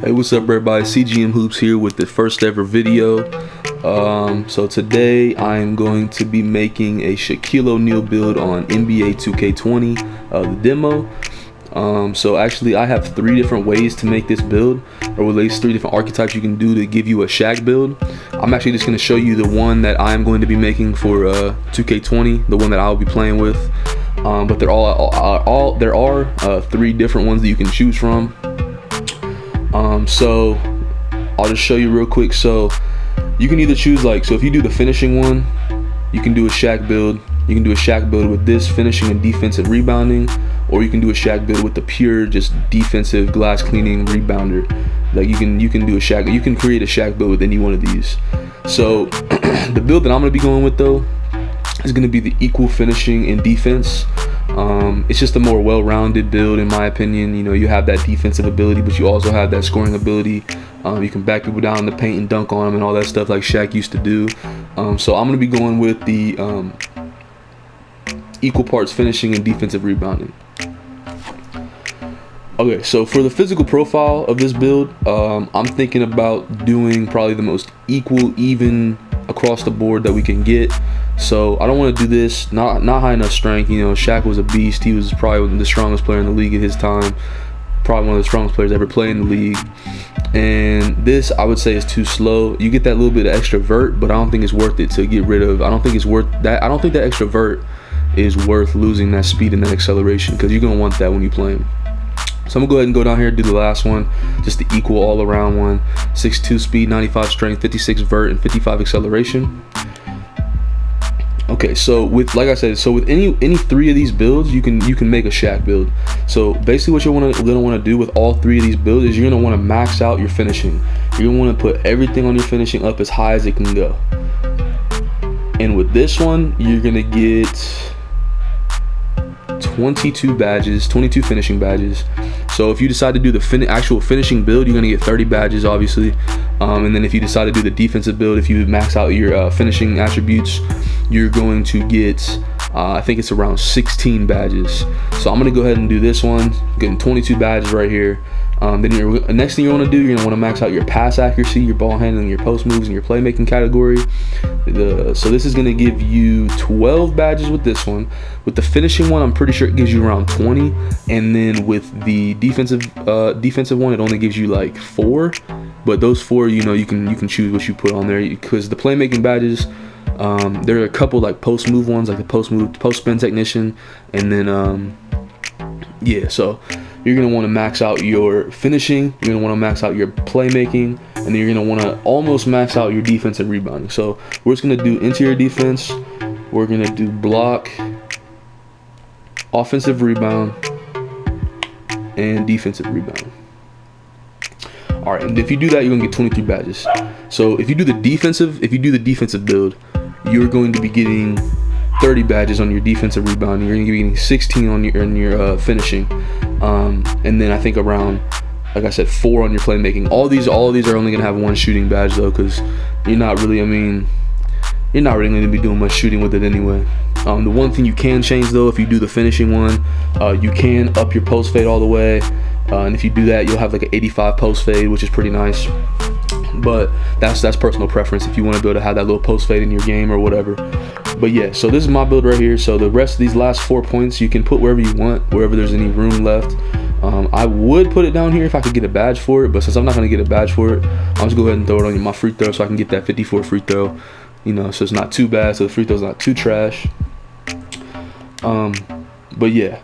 Hey, what's up everybody? CGM Hoops here with the first ever video. So today I'm going to be making a Shaquille O'Neal build on NBA 2K20, the demo. So actually I have 3 different ways to make this build, or at least 3 different archetypes you can do to give you a Shaq build. I'm actually just going to show you the one that I'm going to be making for 2K20, the one that I'll be playing with. But there are 3 different ones that you can choose from. So I'll just show you real quick. So you can either choose, like, so if you do the finishing one, you can do a Shaq build. You can do a Shaq build with this finishing and defensive rebounding, or you can do a Shaq build with the pure just defensive glass cleaning rebounder. Like you can do a Shaq, you can create a Shaq build with any one of these. So the build that I'm gonna be going with though is gonna be the equal finishing and defense. It's just a more well-rounded build in my opinion. You know, you have that defensive ability, but you also have that scoring ability. You can back people down in the paint and dunk on them and all that stuff like Shaq used to do. So I'm gonna be going with the equal parts finishing and defensive rebounding. Okay, so for the physical profile of this build, I'm thinking about doing probably the most equal, even across the board that we can get. So I don't want to do this not high enough strength. You know, Shaq was a beast. He was probably the strongest player in the league at his time, probably one of the strongest players ever played in the league. And this, I would say, is too slow. You get that little bit of extra vert, but I don't think it's worth it to get rid of. I don't think it's worth that. I don't think that extra vert is worth losing that speed and that acceleration, because you're gonna want that when you play him. So I'm gonna go ahead and go down here and do the last one, just the equal all around one. 6'2" speed, 95 strength, 56 vert, and 55 acceleration. Okay, so with, like I said, so with any 3 of these builds, you can make a Shaq build. So basically what you're gonna want to do with all 3 of these builds is you're gonna want to max out your finishing. You're gonna want to put everything on your finishing up as high as it can go. And with this one, you're gonna get 22 badges, 22 finishing badges. So if you decide to do the actual finishing build, you're gonna get 30 badges, obviously. And then if you decide to do the defensive build, if you max out your finishing attributes, you're going to get, I think it's around 16 badges. So I'm gonna go ahead and do this one, getting 22 badges right here. Then the next thing you want to do, you're going to want to max out your pass accuracy, your ball handling, your post moves, and your playmaking category. So this is going to give you 12 badges with this one. With the finishing one, I'm pretty sure it gives you around 20. And then with the defensive one, it only gives you like 4. But those 4, you know, you can choose what you put on there, because the playmaking badges, there are a couple like post move ones, like the post spin technician, and then yeah. So you're going to want to max out your finishing, you're going to want to max out your playmaking, and then you're going to want to almost max out your defensive rebounding. So we're just going to do interior defense, we're going to do block, offensive rebound, and defensive rebound. Alright, and if you do that, you're going to get 23 badges. So if you do the defensive build, you're going to be getting 30 badges on your defensive rebound. You're going to be getting 16 on your finishing, and then I think around, like I said, 4 on your playmaking. All of these are only going to have 1 shooting badge though, because you're not really going to be doing much shooting with it anyway. The one thing you can change though, if you do the finishing one, you can up your post fade all the way, and if you do that, you'll have like an 85 post fade, which is pretty nice. But that's personal preference, if you want to be able to have that little post fade in your game or whatever. But yeah, so this is my build right here. So the rest of these last 4 points you can put wherever you want, wherever there's any room left. I would put it down here if I could get a badge for it, but since I'm not going to get a badge for it, I'll just go ahead and throw it on my free throw so I can get that 54 free throw. You know, so it's not too bad, so the free throw's not too trash. But yeah.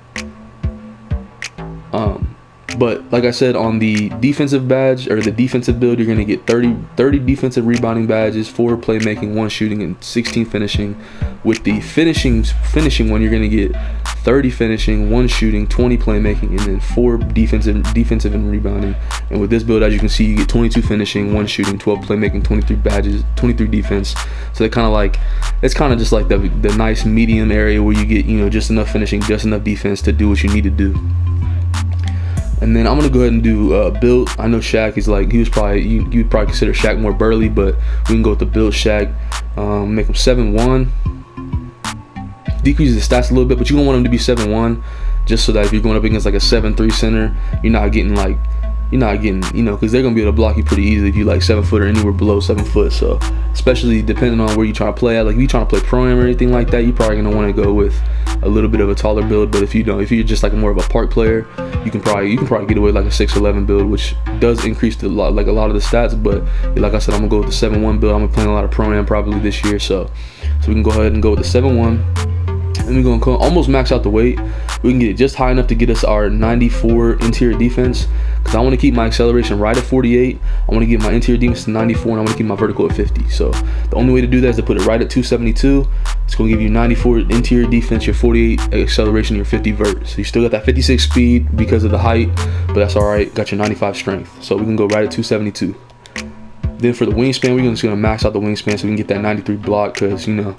But like I said, on the defensive badge, or the defensive build, you're going to get 30 defensive rebounding badges, 4 playmaking, 1 shooting, and 16 finishing. With the finishing one, you're going to get 30 finishing, 1 shooting, 20 playmaking, and then 4 defensive and rebounding. And with this build, as you can see, you get 22 finishing, 1 shooting, 12 playmaking, 23 badges, 23 defense. So it's kind of just like the nice medium area where you get, you know, just enough finishing, just enough defense to do what you need to do. And then I'm gonna go ahead and do build. I know Shaq is like, you'd probably consider Shaq more burly, but we can go with the build Shaq. Make him 7'1". Decrease the stats a little bit, but you don't want him to be 7'1", just so that if you're going up against like a 7'3" center, you're not getting like you're not getting, you know, because they're gonna be able to block you pretty easily if you like 7 foot or anywhere below 7 foot. So especially depending on where you're trying to play at, like if you're trying to play pro-am or anything like that, you're probably gonna want to go with a little bit of a taller build. But if you don't, if you're just like more of a park player, you can probably get away with like a 6'11" build, which does increase a lot of the stats. But like I said, I'm gonna go with the 7'1" build. I'm gonna play a lot of pro-am probably this year, so we can go ahead and go with the 7'1". And we're gonna almost max out the weight. We can get it just high enough to get us our 94 interior defense, because I want to keep my acceleration right at 48. I want to get my interior defense to 94, and I want to keep my vertical at 50. So the only way to do that is to put it right at 272. It's gonna give you 94 interior defense, your 48 acceleration, your 50 vert. So you still got that 56 speed because of the height, but that's all right. Got your 95 strength. So we can go right at 272. Then for the wingspan, we're just gonna max out the wingspan so we can get that 93 block, because you know,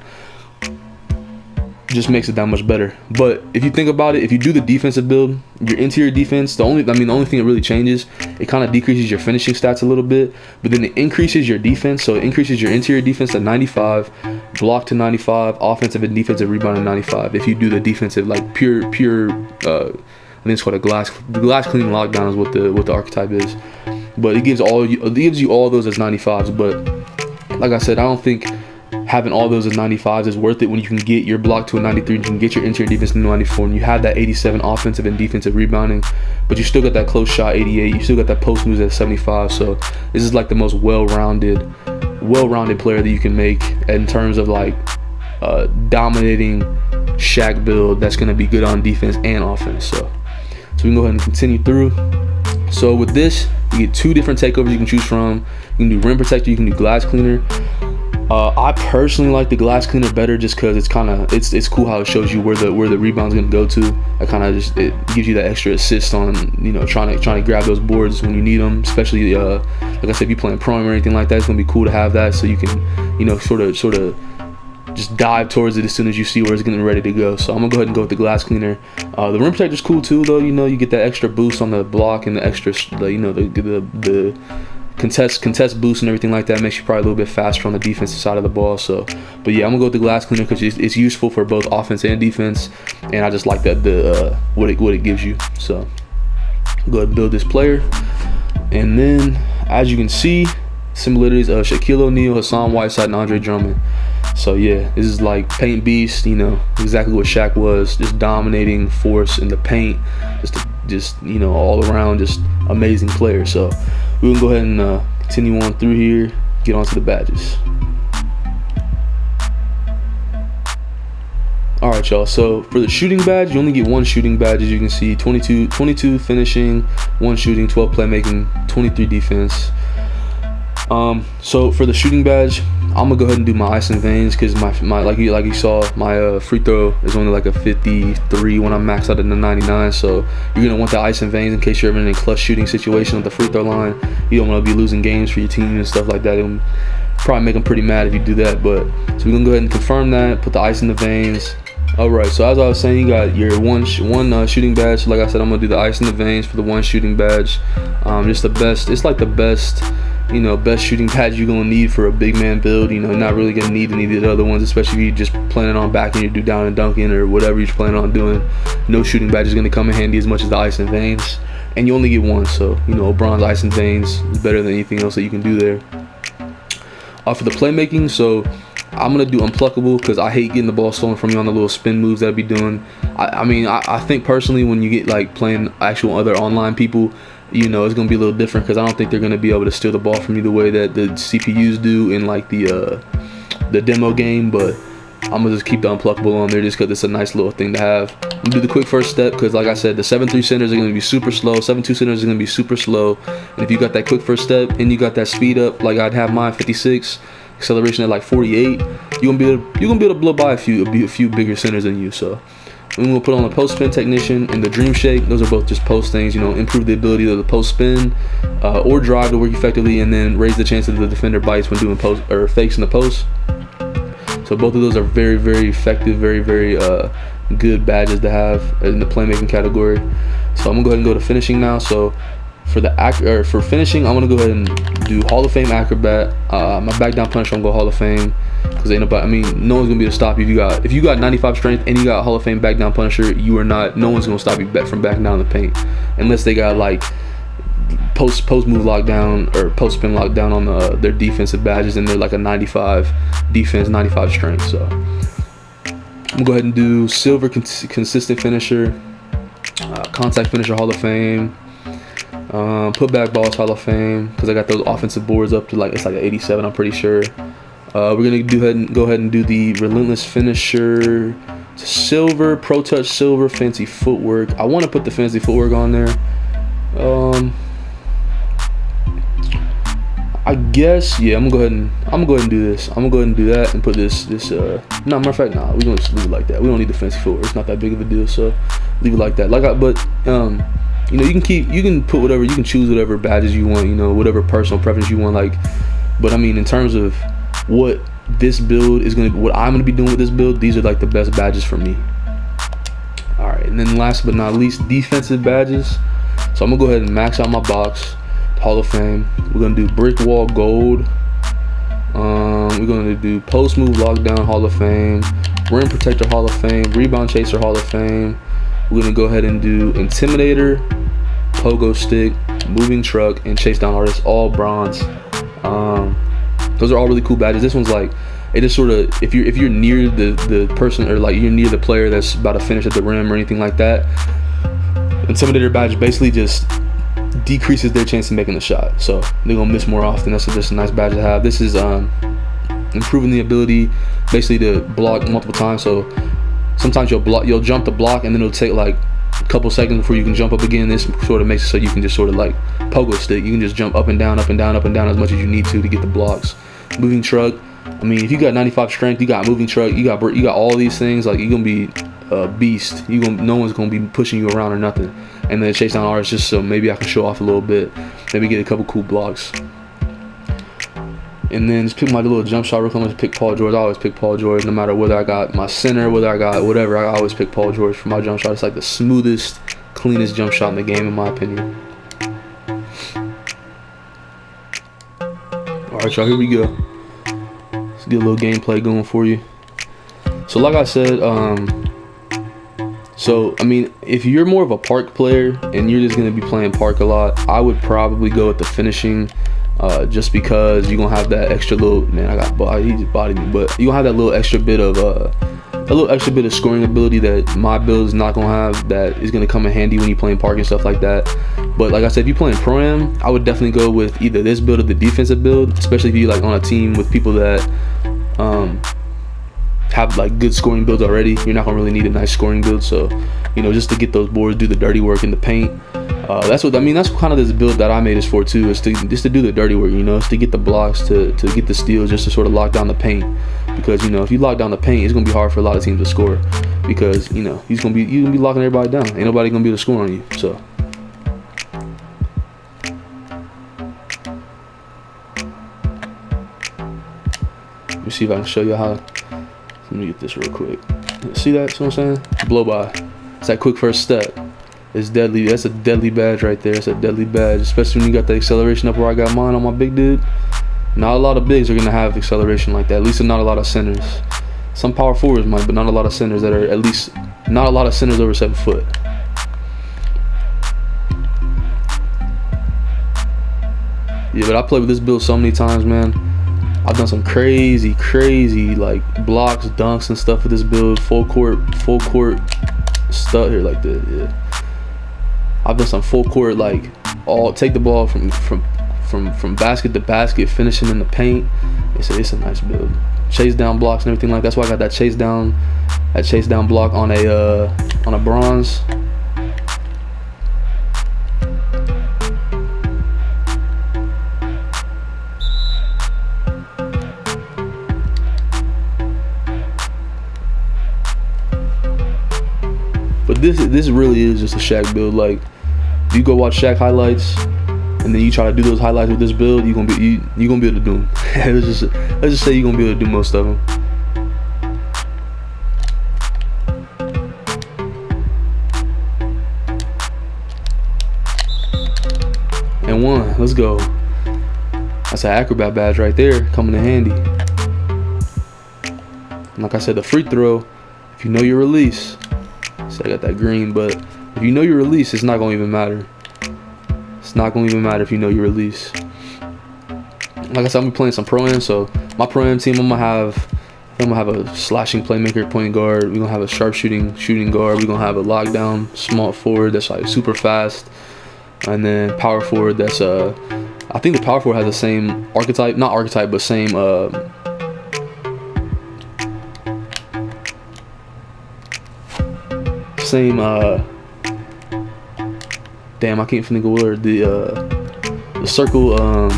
just makes it that much better. But if you think about it, if you do the defensive build, your interior defense, the only thing that really changes, it kind of decreases your finishing stats a little bit, but then it increases your defense. So it increases your interior defense to 95, block to 95, offensive and defensive rebound to 95. If you do the defensive, like pure I think it's called a glass clean lockdown is what the archetype is. But it gives you all those as 95s. But like I said, I don't think having all those as 95s is worth it when you can get your block to a 93, you can get your interior defense to 94, and you have that 87 offensive and defensive rebounding, but you still got that close shot 88, you still got that post moves at 75. So this is like the most well-rounded player that you can make in terms of like dominating Shaq build that's going to be good on defense and offense. So we can go ahead and continue through. So with this, you get 2 different takeovers you can choose from. You can do rim protector, you can do glass cleaner. I personally like the glass cleaner better, just because it's cool how it shows you where the rebound's gonna go to. It gives you that extra assist on, you know, trying to grab those boards when you need them. Especially like I said, if you're playing pro or anything like that, it's gonna be cool to have that, so you can, you know, sort of just dive towards it as soon as you see where it's getting ready to go. So I'm gonna go ahead and go with the glass cleaner. The rim protector's cool too, though. You know, you get that extra boost on the block and the extra, you know, the contest boost and everything like that. Makes you probably a little bit faster on the defensive side of the ball. So, but yeah, I'm gonna go with the glass cleaner because it's useful for both offense and defense, and I just like that what it gives you. So go ahead and build this player, and then as you can see, similarities of Shaquille O'Neal, Hassan Whiteside, and Andre Drummond. So yeah, this is like paint beast, you know, exactly what Shaq was, just dominating force in the paint, just you know, all around just amazing player. So we can go ahead and continue on through here, get on to the badges. Alright y'all, so for the shooting badge, you only get 1 shooting badge, as you can see. 22 finishing, 1 shooting, 12 playmaking, 23 defense. So for the shooting badge, I'm gonna go ahead and do my ice and veins, because my like you saw, my free throw is only like a 53 when I'm maxed out at the 99. So you're gonna want the ice and veins in case you're ever in a clutch shooting situation at the free throw line. You don't want to be losing games for your team and stuff like that. It'll probably make them pretty mad if you do that. But so we're gonna go ahead and confirm that, put the ice in the veins. Alright, so as I was saying, you got your one shooting badge. So like I said, I'm gonna do the ice in the veins for the 1 shooting badge. Just the best. It's like the best, you know, best shooting badge you're gonna need for a big man build. You know, not really gonna need any of the other ones, especially if you're just planning on backing your dude down and dunking or whatever you're planning on doing. No shooting badge is gonna come in handy as much as the ice and veins, and you only get 1. So you know, bronze ice and veins is better than anything else that you can do there. For the playmaking, so I'm gonna do unpluckable, because I hate getting the ball stolen from you on the little spin moves that I be doing. I think personally, when you get like playing actual other online people, you know, it's gonna be a little different, because I don't think they're gonna be able to steal the ball from you the way that the CPUs do in like the demo game. But I'm gonna just keep the unpluckable on there just because it's a nice little thing to have. I'm gonna do the quick first step, because like I said, the 7'3" centers are gonna be super slow. 7'2" centers are gonna be super slow. And if you got that quick first step and you got that speed up, like I'd have mine 56, acceleration at like 48, you're gonna be able to blow by a few bigger centers than you. So we're gonna put on the post spin technician and the dream shake. Those are both just post things, you know, improve the ability of the post spin or drive to work effectively, and then raise the chance that the defender bites when doing post or fakes in the post. So both of those are very, very effective, very, very good badges to have in the playmaking category. So I'm gonna go ahead and go to finishing now. So for finishing, I'm gonna go ahead and do Hall of Fame acrobat. My back down punisher, I'm gonna go Hall of Fame, because ain't nobody. I mean, no one's gonna be able to stop you if you got 95 strength and you got Hall of Fame back down punisher. No one's gonna stop you from backing down the paint, unless they got like post move lockdown or post spin lockdown on their defensive badges, and they're like a 95 defense, 95 strength. So I'm gonna go ahead and do silver consistent finisher, contact finisher Hall of Fame, putback boss Hall of Fame, because I got those offensive boards up to it's like an 87, I'm pretty sure. We're gonna go ahead and do the relentless finisher silver, pro touch silver, fancy footwork. I want to put the fancy footwork on there. I guess, yeah, I'm gonna go ahead and do this. I'm gonna go ahead and do that and put this no, matter of fact, nah, we're gonna just leave it like that. We don't need the fancy footwork. It's not that big of a deal, so leave it like that. You know, you can put whatever, you can choose whatever badges you want, you know, whatever personal preference you want, but I mean, in terms of what this build is what I'm gonna be doing with this build, these are like the best badges for me. All right, and then last but not least, defensive badges. So I'm gonna go ahead and max out my box. Hall of Fame. We're gonna do brick wall gold. We're gonna do post move lockdown Hall of Fame, rim protector Hall of Fame, rebound chaser Hall of Fame. We're gonna go ahead and do intimidator, pogo stick, moving truck, and chase down artist, all bronze. Those are all really cool badges. This one's like, it just sort of, if you're near the person, or like you're near the player that's about to finish at the rim or anything like that, intimidator badge basically just decreases their chance of making the shot, so they're gonna miss more often. That's just a nice badge to have. This is improving the ability basically to block multiple times. So sometimes you'll jump the block, and then it'll take like a couple seconds before you can jump up again. This sort of makes it so you can just sort of like pogo stick. You can just jump up and down, up and down, up and down as much as you need to get the blocks. Moving truck. I mean, if you got 95 strength, you got moving truck, you got all these things, like you're gonna be a beast. No one's gonna be pushing you around or nothing. And then chase down artists, just so maybe I can show off a little bit, maybe get a couple cool blocks. And then just pick my little jump shot real quick. I'm gonna pick Paul George. I always pick Paul George, no matter whether I got my center, whether I got whatever. I always pick Paul George for my jump shot. It's like the smoothest, cleanest jump shot in the game, in my opinion. All right, y'all, here we go. Let's get a little gameplay going for you. So like I said, so I mean, if you're more of a park player and you're just gonna be playing park a lot, I would probably go with the finishing, just because you're gonna have that extra little, man, I got body, he just bodied me, but you're gonna have that little extra bit of scoring ability that my build is not gonna have, that is gonna come in handy when you're playing park and stuff like that. But like I said, if you're playing Pro-Am, I would definitely go with either this build or the defensive build, especially if you're like on a team with people that have like good scoring builds already. You're not gonna really need a nice scoring build, so you know, just to get those boards, do the dirty work in the paint. That's what I mean. That's kind of this build that I made is for too, is to do the dirty work, you know, it's to get the blocks, to get the steals, just to sort of lock down the paint. Because you know, if you lock down the paint, it's gonna be hard for a lot of teams to score, because you know, you're gonna be locking everybody down. Ain't nobody gonna be able to score on you. So let me see if I can show you how. Let me get this real quick. See that? See what I'm saying? Blow by. It's that quick first step. It's deadly. That's a deadly badge right there. It's a deadly badge, especially when you got the acceleration up where I got mine on my big dude. Not a lot of bigs are gonna have acceleration like that. At least not a lot of centers. Some power forwards might, but not a lot of centers that are, at least not a lot of centers over 7 foot. Yeah, but I played with this build so many times, man. I've done some crazy like blocks, dunks, and stuff with this build. Full court stuff here like that. Yeah, I've done some full court, like take the ball from basket to basket, finishing in the paint. It's a nice build. Chase down blocks and everything like that. That's why I got that chase down block on a bronze. But this really is just a Shaq build. Like, if you go watch Shaq highlights and then you try to do those highlights with this build, you're gonna be able to do them. let's just say you're gonna be able to do most of them. And one, let's go. That's an acrobat badge right there, coming in handy. And like I said, the free throw, if you know your release. So I got that green, but if you know your release, it's not gonna even matter. It's not gonna even matter if you know your release. Like I said, I'm gonna be playing some pro-am, so my pro-am team, I'm gonna have a slashing playmaker point guard. We're gonna have a sharpshooting shooting guard. We're gonna have a lockdown small forward that's like super fast, and then power forward that's I think the power forward has the same archetype, not archetype, but same damn, I can't think of word. The circle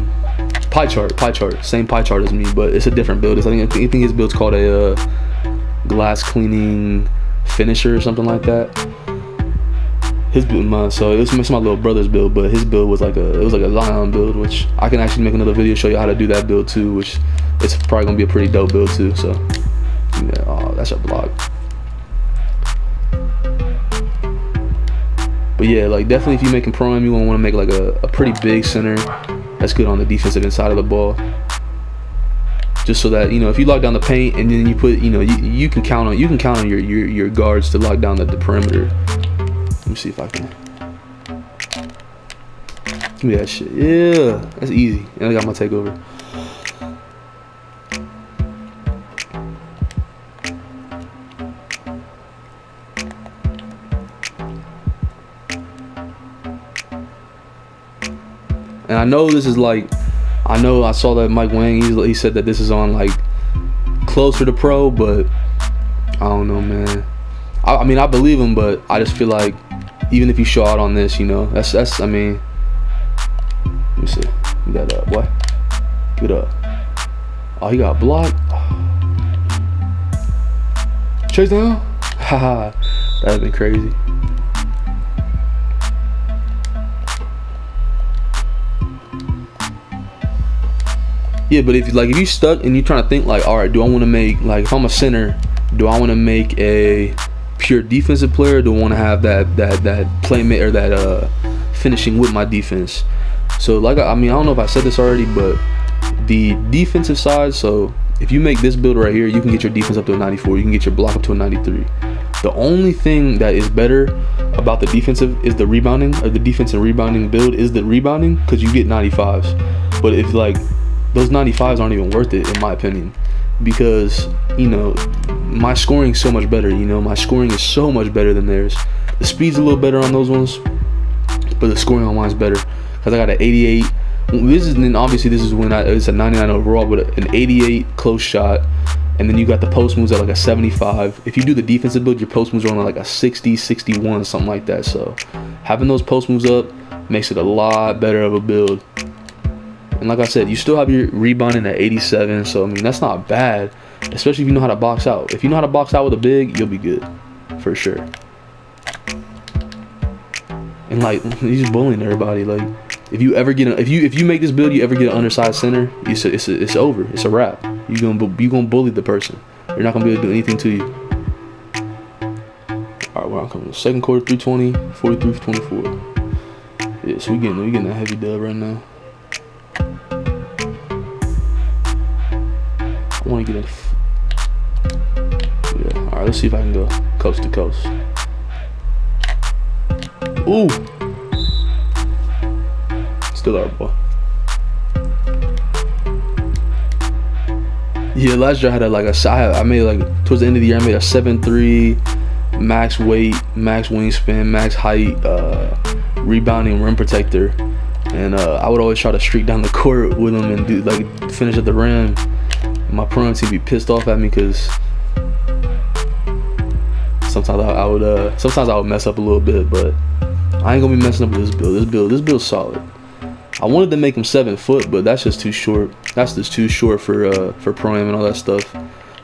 pie chart, same pie chart as me, but it's a different build. I think his build's called a glass cleaning finisher or something like that. His build, so it's my little brother's build, but his build was like a Zion build, which I can actually make another video show you how to do that build too, which it's probably gonna be a pretty dope build too. So yeah, oh, that's a block. But yeah, like definitely if you're making pro-am, you want to make like a pretty big center that's good on the defensive inside of the ball. Just so that, you know, if you lock down the paint and then you put, you know, you can count on your guards to lock down the perimeter. Let me see if I can. Give me that shit. Yeah, that's easy. And I got my takeover. And I know this is like, I know I saw that Mike Wang, he said that this is on like closer to pro, but I don't know, man. I mean, I believe him, but I just feel like even if you show out on this, you know, that's I mean, let me see. You got what? Get up. Oh, he got blocked. Chase down. Haha, that'd been crazy. Yeah, but if you stuck and you're trying to think like, all right, do I want to make, like, if I'm a center, do I want to make a pure defensive player, or do I want to have that playmate or that finishing with my defense? So like, I mean, I don't know if I said this already, but the defensive side, so if you make this build right here, you can get your defense up to a 94, you can get your block up to a 93. The only thing that is better about the defensive is the rebounding, or the defense and rebounding build is the rebounding, because you get 95s. But if like those 95s aren't even worth it in my opinion, because, you know, my scoring is so much better. You know, my scoring is so much better than theirs. The speed's a little better on those ones, but the scoring on mine's better because I got an 88. This is when it's a 99 overall, but an 88 close shot, and then you got the post moves at like a 75. If you do the defensive build, your post moves are on like a 60, 61, something like that. So having those post moves up makes it a lot better of a build. And like I said, you still have your rebounding at 87, so I mean, that's not bad, especially if you know how to box out. If you know how to box out with a big, you'll be good for sure. And like, he's bullying everybody. Like, if you ever get if you make this build, you ever get an undersized center, it's over. It's a wrap. You gonna bully the person. You're not gonna be able to do anything to you. All right, we're coming. Second quarter, 320, 43 for 24. Yeah, so we getting a heavy dub right now. I want to get yeah. All right, let's see if I can go coast to coast. Ooh, still our ball. Yeah, last year I had I made like towards the end of the year I made a 7'3", max weight, max wingspan, max height, rebounding rim protector, and I would always try to streak down the court with him and do like finish at the rim. My pro team be pissed off at me because sometimes I would mess up a little bit, but I ain't gonna be messing up with this build. This build's solid. I wanted to make him 7 foot, but that's just too short. That's just too short for pro-am and all that stuff.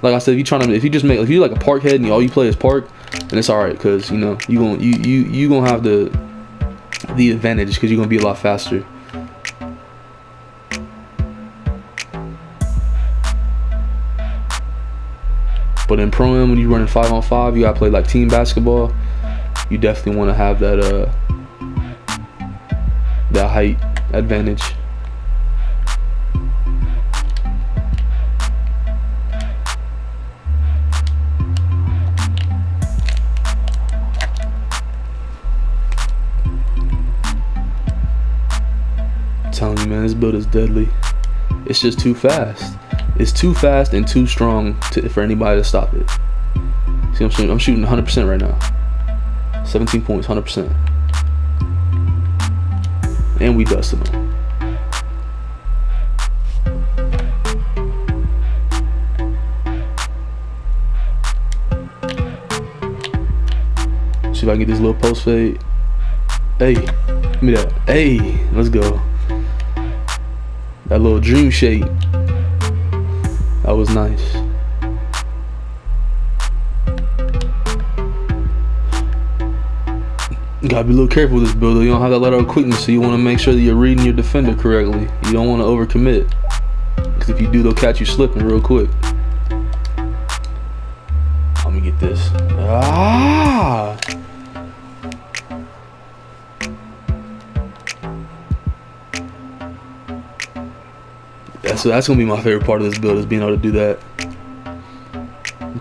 Like I said, if you like a park head and all you play is park, then it's alright, because you know you gonna have the advantage because you're gonna be a lot faster. But in pro-am, when you're running 5-on-5, you gotta play like team basketball. You definitely want to have that height advantage. man. This build is deadly. It's just too fast. It's too fast and too strong for anybody to stop it. See, I'm shooting 100% right now. 17 points, 100%. And we dusted them. See if I can get this little post fade. Hey, give me that. Hey, let's go. That little dream shake. That was nice. You gotta be a little careful with this build. You don't have that lateral quickness, so you want to make sure that you're reading your defender correctly. You don't want to overcommit, because if you do, they'll catch you slipping real quick. Let me get this. Ah! That's gonna be my favorite part of this build, is being able to do that.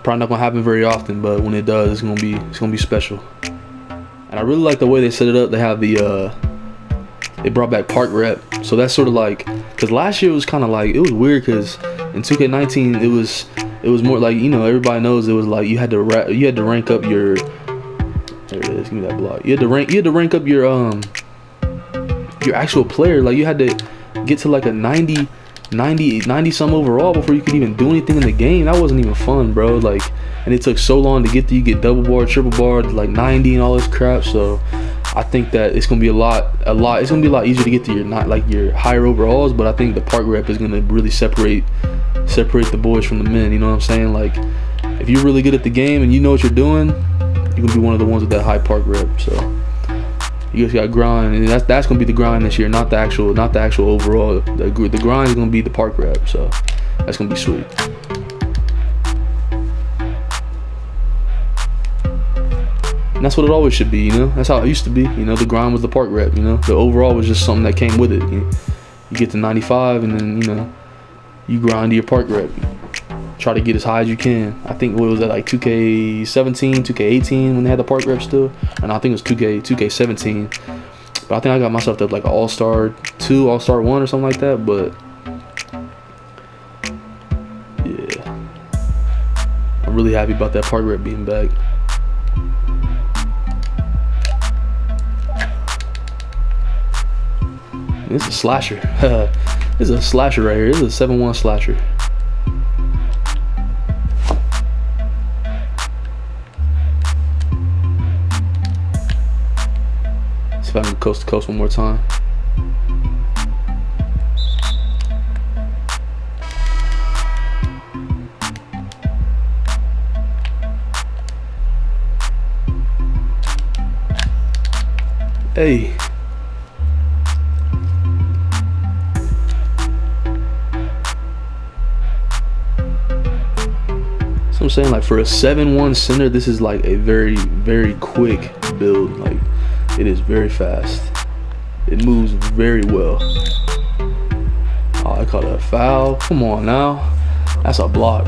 Probably not gonna happen very often, but when it does, it's gonna be special. And I really like the way they set it up. They have they brought back park rep, so that's sort of like, because last year it was kind of like, it was weird, because in 2K19 it was more like, you know, everybody knows it was like you had to rank up your, there it is, give me that block. You had to rank up your actual player. Like you had to get to like a 90 some overall before you could even do anything in the game. That wasn't even fun, bro. Like, and it took so long to get there. You get double bar, triple bar, like 90 and all this crap. So I think that it's gonna be a lot it's gonna be a lot easier to get to your higher overalls. But I think the park rep is gonna really separate the boys from the men. You know what I'm saying? Like, if you're really good at the game and you know what you're doing, you're gonna be one of the ones with that high park rep. So you just gotta grind, and that's gonna be the grind this year, not the actual overall. The grind is gonna be the park rep, so that's gonna be sweet. And that's what it always should be, you know. That's how it used to be, you know. The grind was the park rep, you know. The overall was just something that came with it. You get to 95, and then, you know, you grind to your park rep. Try to get as high as you can. I think, what was that, like 2K17, 2K18 when they had the park rep still? And I think it was 2K17. But I think I got myself up like an All-Star 2, All-Star 1 or something like that. But yeah, I'm really happy about that park rep being back. This is a slasher. This is a slasher right here. This is a 7-1 slasher. See if I can coast to coast one more time. Hey. So I'm saying, like, for a 7-1 center, this is like a very, very quick build. Like, it is very fast. It moves very well. Oh, I call that a foul. Come on now. That's a block.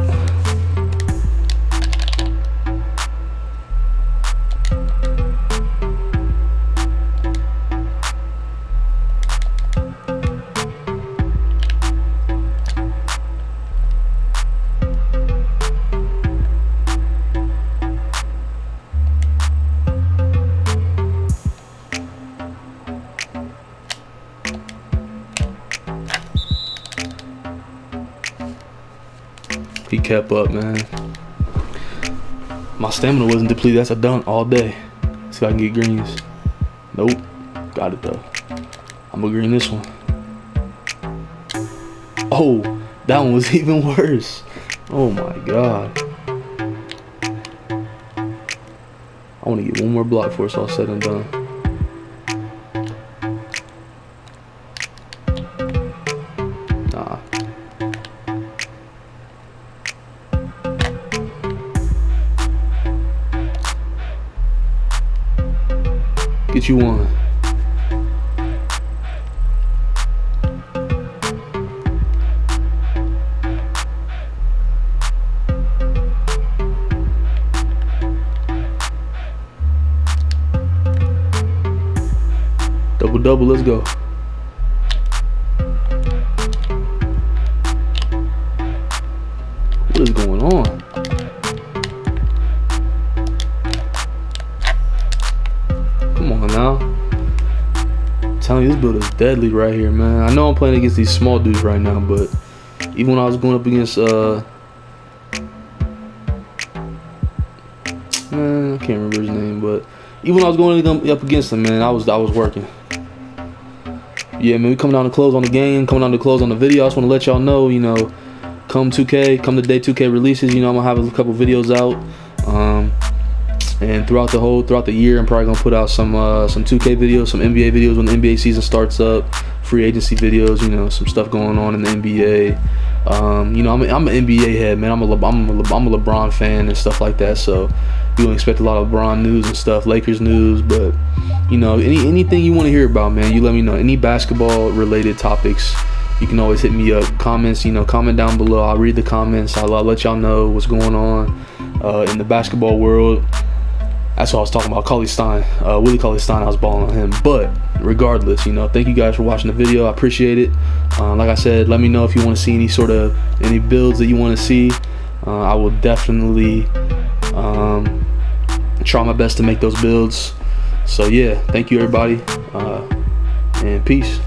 He kept up, man. My stamina wasn't depleted. That's a dunk all day. See if I can get greens. Nope. Got it though. I'm gonna green this one. Oh, that one was even worse. Oh my god. I want to get one more block before it's all said and done. Nah. Get you one. Double, let's go. going on? Come on now. I'm telling you, this build is deadly right here, man. I know I'm playing against these small dudes right now, but even when I was going up against man, I can't remember his name, but even when I was going up against him, man, I was working. Yeah, man, we coming down to close on the game, coming down to close on the video. I just want to let y'all know, you know, come 2K, come the day 2K releases, you know, I'm gonna have a couple videos out. And throughout the year, I'm probably gonna put out some 2K videos, some NBA videos when the NBA season starts up, free agency videos, you know, some stuff going on in the NBA. You know, I'm an NBA head, man. I'm a LeBron fan and stuff like that. So you can expect a lot of LeBron news and stuff, Lakers news. But you know, anything you want to hear about, man, you let me know. Any basketball related topics, you can always hit me up. Comments, you know, comment down below. I'll read the comments. I'll let y'all know what's going on in the basketball world. That's what I was talking about, Cauley-Stein, Willie Cauley-Stein. I was balling on him. But regardless, you know, thank you guys for watching the video. I appreciate it. Like I said, let me know if you want to see any builds that you want to see. I will definitely try my best to make those builds. So yeah, thank you everybody, and peace.